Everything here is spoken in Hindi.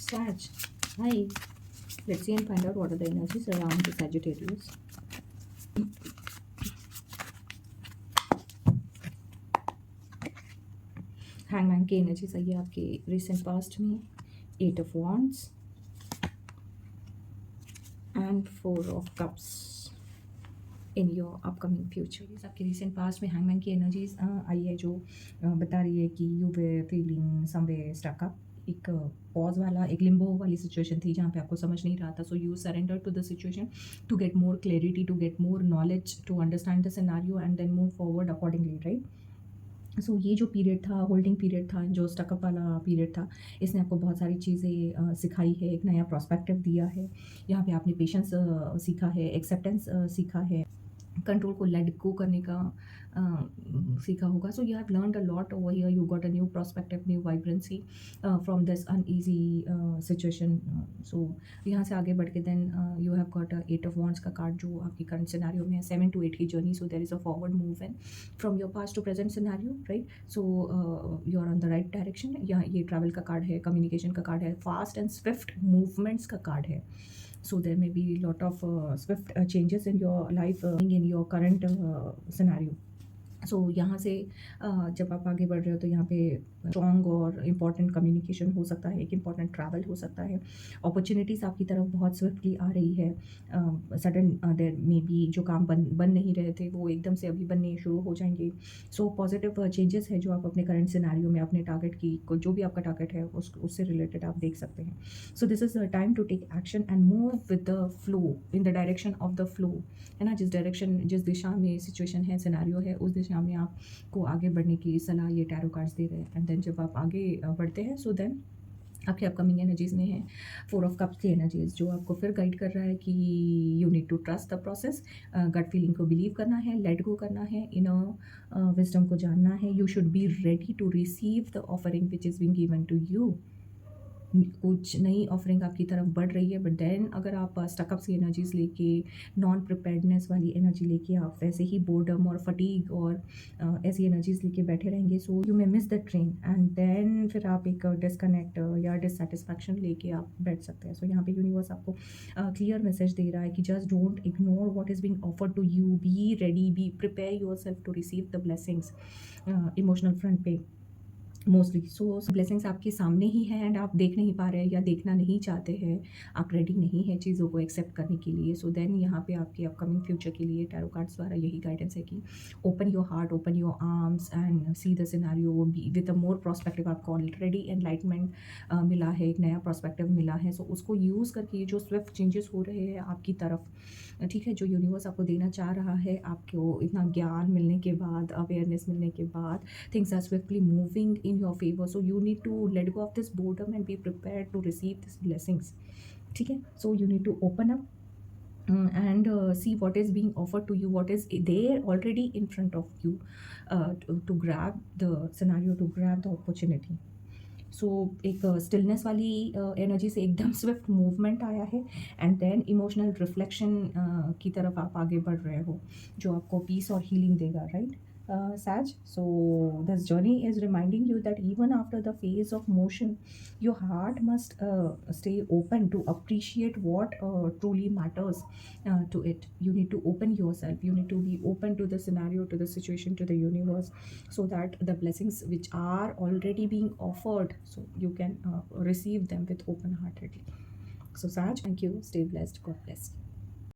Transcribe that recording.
Sag, hi. Let's see and find out what are the energies around the Sagittarius. Hangman की एनर्जीज आई है आपके रिसेंट पास्ट में, 8 of wands and 4 of cups in your upcoming future. आपके रिसेंट पास्ट में हैंगमैन की एनर्जीज आई है जो बता रही है कि you were feeling somewhere stuck up, एक पॉज वाला, एक लिम्बो वाली सिचुएशन थी जहाँ पे आपको समझ नहीं रहा था। So you surrender to the situation to get more clarity, to get more knowledge, to understand the scenario and then move forward accordingly, right. So ये जो पीरियड था, होल्डिंग पीरियड था, जो स्टकअप वाला पीरियड था, इसने आपको बहुत सारी चीज़ें सिखाई है, एक नया पर्सपेक्टिव दिया है। यहाँ पे आपने पेशेंस सीखा है, एक्सेप्टेंस सीखा है, कंट्रोल को लेट गो करने का सीखा होगा। So you have learned a lot over here, you got a new perspective, new vibrancy from this uneasy situation. So यहाँ से आगे बढ़ के then you have got 8 of wands का कार्ड जो आपकी करंट सिनेरियो में है, 7 to 8 की journey. So there is a forward movement from your past to present scenario, right. So you are on the right direction. यहाँ ये ट्रैवल का कार्ड है, कम्युनिकेशन का कार्ड है, फास्ट एंड स्विफ्ट मूवमेंट्स का कार्ड है। So there may be a lot of swift changes in your life, in your current scenario. सो यहाँ से जब आप आगे बढ़ रहे हो तो यहाँ पे स्ट्रॉन्ग और इम्पॉर्टेंट कम्युनिकेशन हो सकता है, एक इम्पॉर्टेंट ट्रैवल हो सकता है, अपॉर्चुनिटीज़ आपकी तरफ बहुत स्विफ्टली आ रही है। सडन देर में भी जो काम बन नहीं रहे थे वो एकदम से अभी बनने शुरू हो जाएंगे। सो पॉजिटिव चेंजेस है जो आप अपने करंट सिनेरियो में अपने टारगेट की, जो भी आपका टारगेट है उससे रिलेटेड आप देख सकते हैं। So this is time to take action and move with the flow, in the direction of the flow, है ना। जिस दिशा में सिचुएशन है, सिनेरियो है, उस दिशा में आपको आगे बढ़ने की सलाह ये टैरो कार्ड्स दे रहे हैं। एंड देन जब आप आगे बढ़ते हैं, सो देन आपके अपकमिंग एनर्जीज में है 4 ऑफ कप्स की एनर्जीज, जो आपको फिर गाइड कर रहा है कि you need to trust the process, gut feeling को बिलीव करना है, लेट गो करना है, इनर विजडम को जानना है। You should be ready to receive the offering which is being given to you. कुछ नई ऑफरिंग आपकी तरफ बढ़ रही है, बट देन अगर आप स्टकअप सी एनर्जीज लेके, नॉन प्रिपेयर्डनेस वाली एनर्जी लेके आप वैसे ही बोर्डम और फटीग और ऐसी एनर्जीज लेके बैठे रहेंगे, so you may miss the train and then फिर आप एक डिस्कनेक्ट या डिससेटिस्फैक्शन लेके आप बैठ सकते हैं। सो यहाँ पे यूनिवर्स आपको क्लियर मैसेज दे रहा है कि just don't ignore what is being offered to you, be ready, be prepare yourself to receive the blessings emotional front पे मोस्टली। सो ब्लेसिंग्स आपके सामने ही है एंड आप देख नहीं पा रहे हैं या देखना नहीं चाहते हैं, आप रेडी नहीं है चीज़ों को एक्सेप्ट करने के लिए। सो देन यहाँ पे आपके अपकमिंग फ्यूचर के लिए टैरो कार्ड्स द्वारा यही गाइडेंस है कि open your heart, open your arms and see the scenario with a more prospective. आपको ऑलरेडी एनलाइटमेंट मिला है, एक नया प्रोस्पेक्टिव मिला है। सो उसको यूज़ करके जो स्विफ्ट चेंजेस हो रहे हैं आपकी तरफ, ठीक है, जो यूनिवर्स आपको देना चाह रहा है, आपको इतना ज्ञान मिलने के बाद, अवेयरनेस मिलने के बाद, things are swiftly moving in your favor. So you need to let go of this boredom and be prepared to receive these blessings. ठीक है, so you need to open up and see what is being offered to you, what is there already in front of you, to grab the scenario, to grab the opportunity. सो एक स्टिलनेस वाली एनर्जी से एकदम स्विफ्ट मूवमेंट आया है एंड देन इमोशनल रिफ्लेक्शन की तरफ आप आगे बढ़ रहे हो, जो आपको पीस और हीलिंग देगा, right Sag. So this journey is reminding you that even after the phase of motion, your heart must stay open to appreciate what truly matters to it. You need to open yourself, you need to be open to the scenario, to the situation, to the universe, so that the blessings which are already being offered, so you can receive them with open heartedly. So Sag, thank you, stay blessed, God bless you.